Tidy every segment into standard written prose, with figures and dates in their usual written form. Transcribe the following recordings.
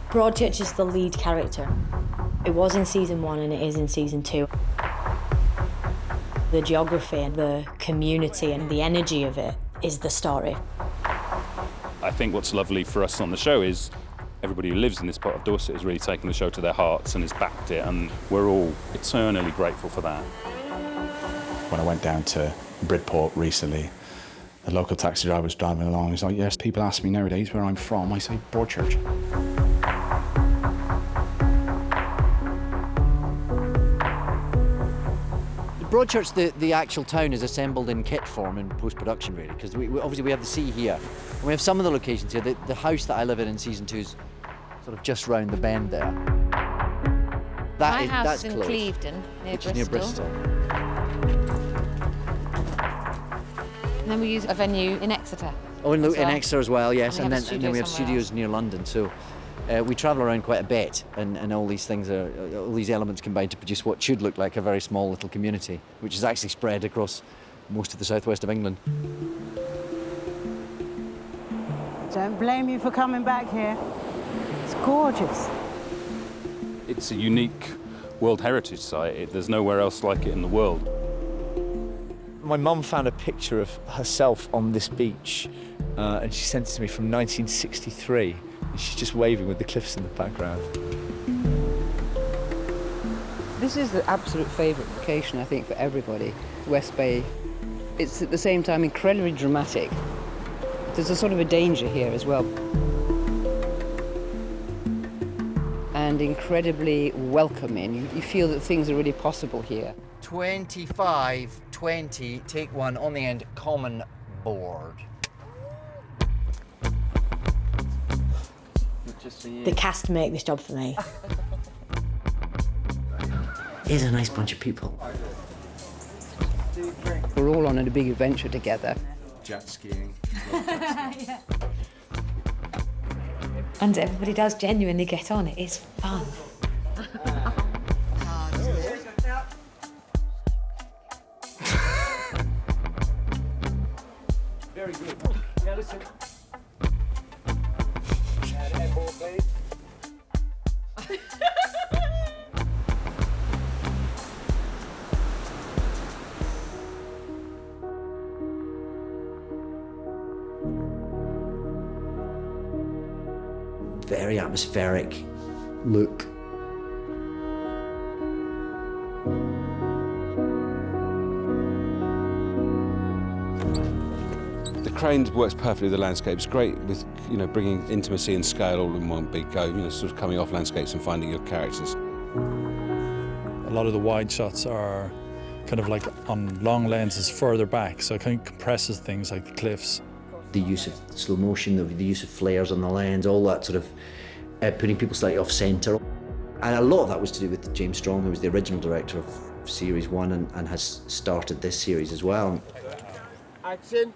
Broadchurch is the lead character. It was in season 1 and it is in season 2. The geography and the community and the energy of it is the story. I think what's lovely for us on the show is everybody who lives in this part of Dorset has really taken the show to their hearts and has backed it, and we're all eternally grateful for that. When I went down to Bridport recently, the local taxi driver was driving along. He's like, yes, people ask me nowadays where I'm from. I say Broadchurch. Broadchurch, the actual town, is assembled in kit form in post-production, really, because obviously we have the sea here. And we have some of the locations here. The house that I live in season 2 is sort of just round the bend there. My house that's is in close, Clevedon, near Bristol. And then we use a venue in Exeter. Oh, in as well. Exeter as well, yes. And And then we have somewhere studios else. near London, so we travel around quite a bit, and all these things all these elements combine to produce what should look like a very small little community, which is actually spread across most of the southwest of England. Don't blame you for coming back here. It's gorgeous. It's a unique World Heritage Site. There's nowhere else like it in the world. My mum found a picture of herself on this beach and she sent it to me from 1963. And she's just waving with the cliffs in the background. This is the absolute favourite location, I think, for everybody, West Bay. It's at the same time incredibly dramatic. There's a sort of a danger here as well. And incredibly welcoming. You feel that things are really possible here. 25-20, take one on the end, common board. The cast make this job for me. Here's a nice bunch of people. We're all on a big adventure together. Jet skiing. And everybody does genuinely get on. It is fun. Very good. Yeah, listen. Very atmospheric look. The crane works perfectly with the landscape. It's great with, bringing intimacy and scale all in one big go, sort of coming off landscapes and finding your characters. A lot of the wide shots are kind of like on long lenses further back, so it kind of compresses things like the cliffs. The use of slow motion, the use of flares on the lens, all that sort of putting people slightly off centre. And a lot of that was to do with James Strong, who was the original director of Series 1 and has started this series as well. Action.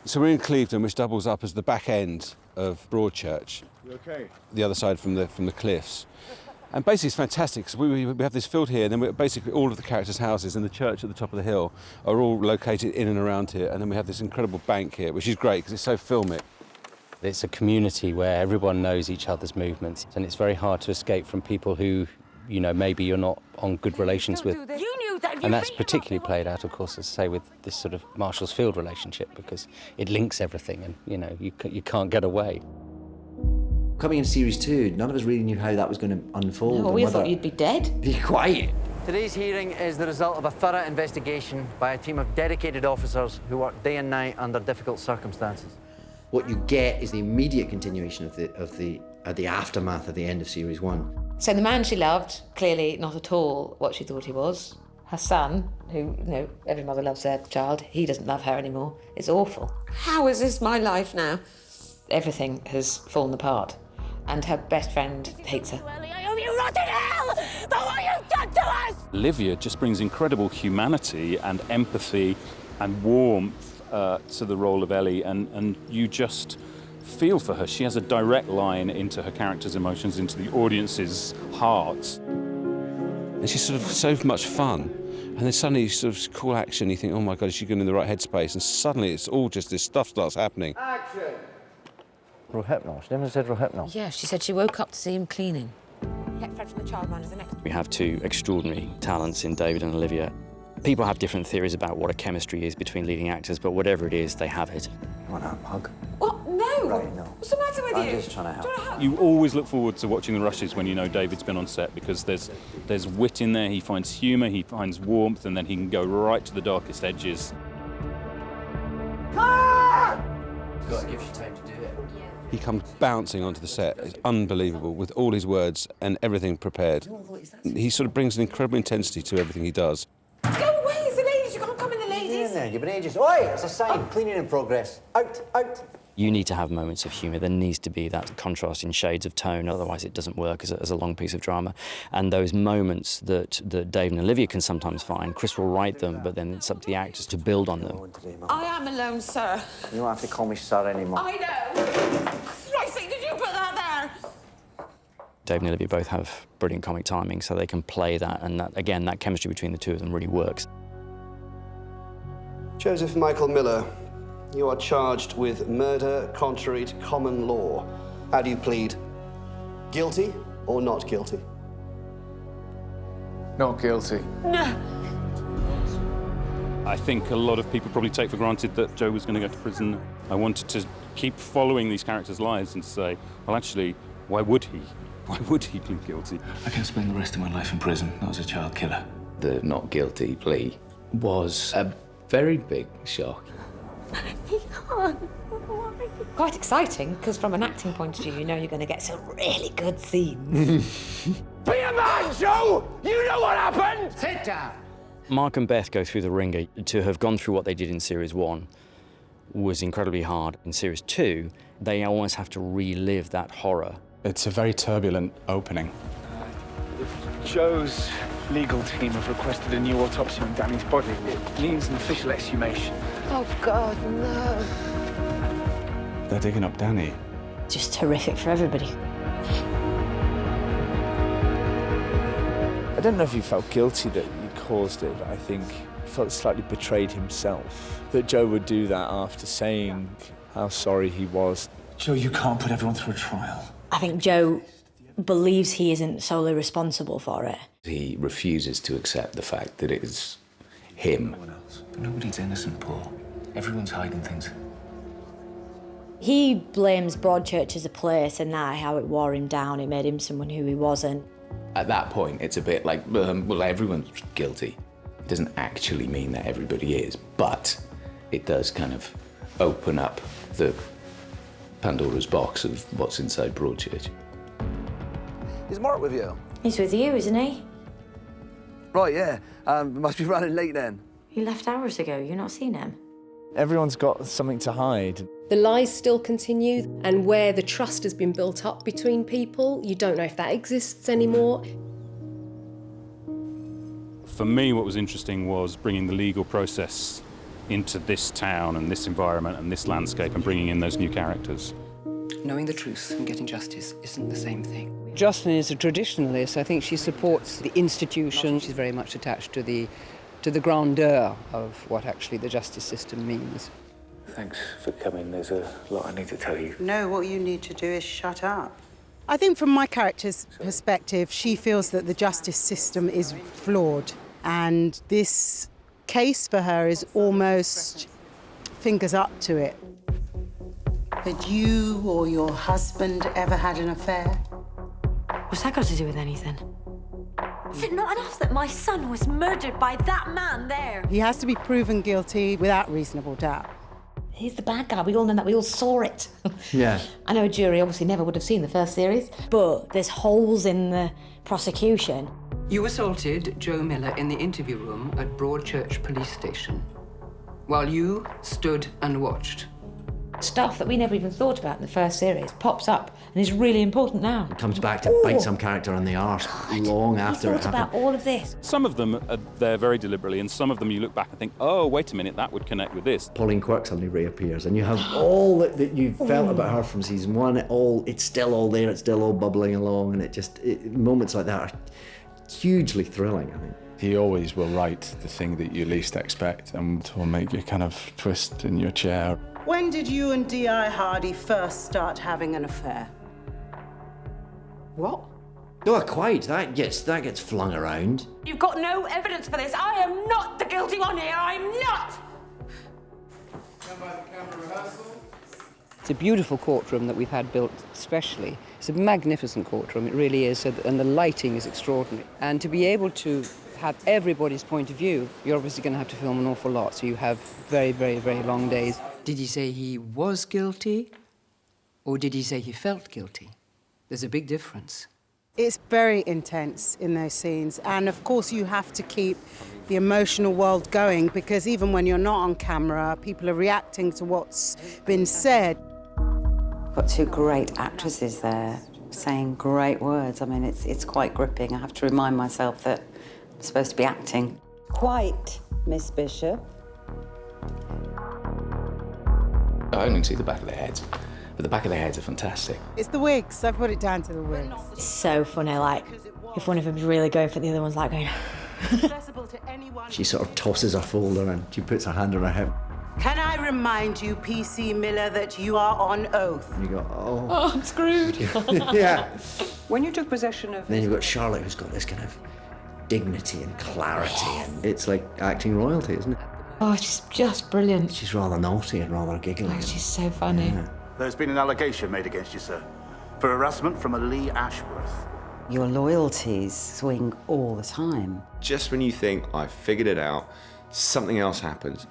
So we're in Clevedon, which doubles up as the back end of Broadchurch, Okay. the other side from the cliffs. And basically it's fantastic, because we have this field here, and then basically all of the characters' houses and the church at the top of the hill are all located in and around here, and then we have this incredible bank here, which is great because it's so filmic. It's a community where everyone knows each other's movements, and it's very hard to escape from people who, maybe you're not on good relations with. And that's particularly played out, of course, as I say, with this sort of Marshall's Field relationship, because it links everything and, you can't get away. Coming in Series 2, none of us really knew how that was going to unfold. No, we thought you'd be dead. Be quiet. Today's hearing is the result of a thorough investigation by a team of dedicated officers who work day and night under difficult circumstances. What you get is the immediate continuation of the aftermath of the end of Series 1. So the man she loved, clearly not at all what she thought he was. Her son, who, every mother loves their child, he doesn't love her anymore. It's awful. How is this my life now? Everything has fallen apart. And her best friend hates her. I owe you rotten hell for what you've done to us! Olivia just brings incredible humanity and empathy and warmth to the role of Ellie, and you just feel for her. She has a direct line into her character's emotions, into the audience's hearts. And she's sort of so much fun. And then suddenly you sort of cool action, you think, oh my God, is she going in the right headspace? And suddenly it's all just this stuff starts happening. Action. Rohypnol. She never said Rohypnol. Yeah, she said she woke up to see him cleaning. Get Fred from the childminder's the next. We have two extraordinary talents in David and Olivia. People have different theories about what a chemistry is between leading actors, but whatever it is, they have it. You want a hug? What? No! Right, no. What's the matter with I'm you? just trying to help. Do you want to help? You always look forward to watching the rushes when you know David's been on set, because there's wit in there, he finds humour, he finds warmth, and then he can go right to the darkest edges. God, it gives you time to do it. He comes bouncing onto the set. It's unbelievable, with all his words and everything prepared. He sort of brings an incredible intensity to everything he does. Go away, it's the ladies. You can't come in the Get in ladies. there, you've been ages. Oi, it's a sign. Cleaning in progress. Out, out. You need to have moments of humour. There needs to be that contrast in shades of tone, otherwise it doesn't work as a long piece of drama. And those moments that Dave and Olivia can sometimes find, Chris will write them, but then it's up to the actors to build on them. I am alone, sir. You don't have to call me sir anymore. I know. Christy, did you put that there? Dave and Olivia both have brilliant comic timing, so they can play that, and that, again, that chemistry between the two of them really works. Joseph Michael Miller, you are charged with murder contrary to common law. How do you plead? Guilty or not guilty? Not guilty. No. I think a lot of people probably take for granted that Joe was going to go to prison. I wanted to keep following these characters' lives and say, well, actually, why would he? Why would he plead guilty? I can spend the rest of my life in prison, not as a child killer. The not guilty plea was a very big shock. He can't. Quite exciting, because from an acting point of view, you know you're going to get some really good scenes. Be a man, Joe! You know what happened! Sit down. Mark and Beth go through the ringer. To have gone through what they did in Series 1 was incredibly hard. In Series 2, they almost have to relive that horror. It's a very turbulent opening. Joe's legal team have requested a new autopsy on Danny's body. It means an official exhumation. Oh, God, no. They're digging up Danny. Just horrific for everybody. I don't know if he felt guilty that he caused it, but I think he felt slightly betrayed himself. That Joe would do that after saying how sorry he was. Joe, you can't put everyone through a trial. I think Joe believes he isn't solely responsible for it. He refuses to accept the fact that it is him. But nobody's innocent, Paul. Everyone's hiding things. He blames Broadchurch as a place and that how it wore him down, it made him someone who he wasn't. At that point, it's a bit like, well, everyone's guilty. It doesn't actually mean that everybody is, but it does kind of open up the Pandora's box of what's inside Broadchurch. Is Mark with you? He's with you, isn't he? Right, yeah. Must be running late then. He left hours ago. You've not seen him? Everyone's got something to hide. The lies still continue, and where the trust has been built up between people, you don't know if that exists anymore. For me, what was interesting was bringing the legal process into this town and this environment and this landscape and bringing in those new characters. Knowing the truth and getting justice isn't the same thing. Jocelyn is a traditionalist. I think she supports the institution. She's very much attached to the grandeur of what actually the justice system means. Thanks for coming. There's a lot I need to tell you. No, what you need to do is shut up. I think from my character's perspective, she feels that the justice system is flawed. And this case for her is almost fingers up to it. Had you or your husband ever had an affair? What's that got to do with anything? Is it not enough that my son was murdered by that man there? He has to be proven guilty without reasonable doubt. He's the bad guy. We all know that. We all saw it. Yeah. I know a jury obviously never would have seen the first series. But there's holes in the prosecution. You assaulted Joe Miller in the interview room at Broadchurch Police Station while you stood and watched. Stuff that we never even thought about in the first series pops up and is really important now. It comes back to bite some character on the arse long after it thought happened. about all of this. Some of them are there very deliberately, and some of them you look back and think, oh, wait a minute, that would connect with this. Pauline Quirk suddenly reappears, and you have all that you felt about her from season one. It's still all there. It's still all bubbling along, and moments like that are hugely thrilling, I think. He always will write the thing that you least expect and will make you kind of twist in your chair. When did you and D.I. Hardy first start having an affair? What? Not quite. That gets flung around. You've got no evidence for this. I am not the guilty one here. I'm not! It's a beautiful courtroom that we've had built specially. It's a magnificent courtroom, it really is, and the lighting is extraordinary. And to be able to have everybody's point of view, you're obviously going to have to film an awful lot, so you have very, very, very long days. Did he say he was guilty, or did he say he felt guilty? There's a big difference. It's very intense in those scenes, and of course you have to keep the emotional world going, because even when you're not on camera, people are reacting to what's been said. Got two great actresses there saying great words. I mean, it's quite gripping. I have to remind myself that I'm supposed to be acting. Quite, Miss Bishop. I only see the back of their heads, but the back of their heads are fantastic. It's the wigs. I put it down to the wigs. It's so funny, like, if one of them's really going for it, the other one's like going... She sort of tosses her folder and she puts her hand on her hip. Can I remind you, P.C. Miller, that you are on oath? And you go, oh. Oh, I'm screwed. Yeah. When you took possession of... And then you've got Charlotte, who's got this kind of dignity and clarity. And it's like acting royalty, isn't it? Oh, she's just brilliant. She's rather naughty and rather giggly. Oh, she's so funny. Yeah. There's been an allegation made against you, sir, for harassment from a Lee Ashworth. Your loyalties swing all the time. Just when you think, I've figured it out, something else happens.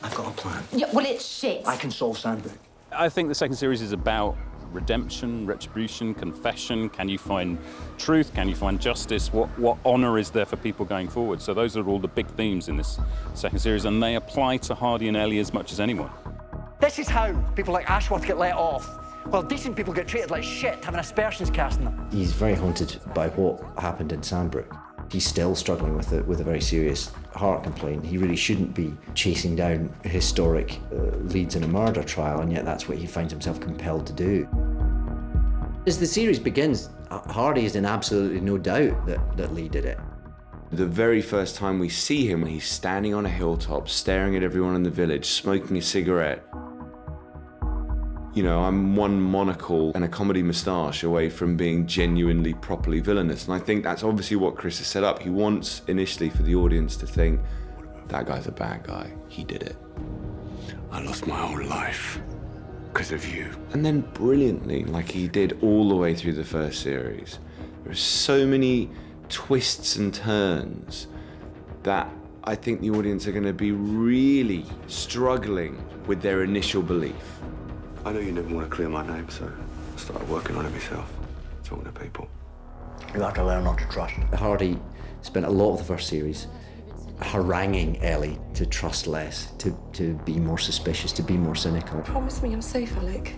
I've got a plan. Yeah, well, it's shit. I can solve Sandbrook. I think the second series is about redemption, retribution, confession. Can you find truth? Can you find justice? What honour is there for people going forward? So those are all the big themes in this second series, and they apply to Hardy and Ellie as much as anyone. This is how people like Ashworth get let off, while decent people get treated like shit, having aspersions cast on them. He's very haunted by what happened in Sandbrook. He's still struggling with a very serious heart complaint. He really shouldn't be chasing down historic leads in a murder trial, and yet that's what he finds himself compelled to do. As the series begins, Hardy is in absolutely no doubt that Lee did it. The very first time we see him, he's standing on a hilltop, staring at everyone in the village, smoking a cigarette. You know, I'm one monocle and a comedy moustache away from being genuinely, properly villainous. And I think that's obviously what Chris has set up. He wants initially for the audience to think, that guy's a bad guy, he did it. I lost my whole life because of you. And then brilliantly, like he did all the way through the first series, there are so many twists and turns that I think the audience are going to be really struggling with their initial belief. I know you never want to clear my name, so I started working on it myself, talking to people. You have to learn not to trust. Hardy spent a lot of the first series haranguing Ellie to trust less, to be more suspicious, to be more cynical. Promise me I'm safe, Alec.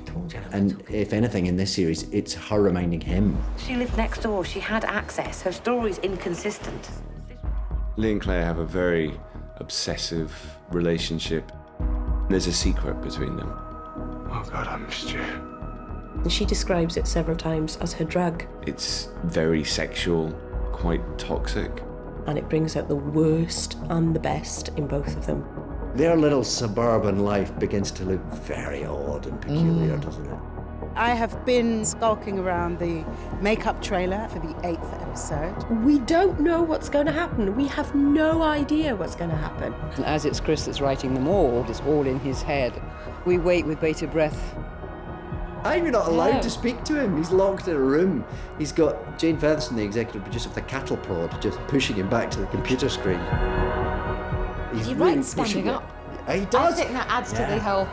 And if anything in this series, it's her reminding him. She lived next door. She had access. Her story's inconsistent. Lee and Claire have a very obsessive relationship. There's a secret between them. Oh God, I missed you. And she describes it several times as her drug. It's very sexual, quite toxic. And it brings out the worst and the best in both of them. Their little suburban life begins to look very odd and peculiar, doesn't it? I have been skulking around the makeup trailer for the 8th episode. We don't know what's going to happen. We have no idea what's going to happen. And as it's Chris that's writing them all, it's all in his head. We wait with bated breath. I'm not allowed to speak to him. He's locked in a room. He's got Jane Featherstone, the executive producer of The Cattle Prod, just pushing him back to the computer screen. He writes standing up. He does. I think that adds to the whole...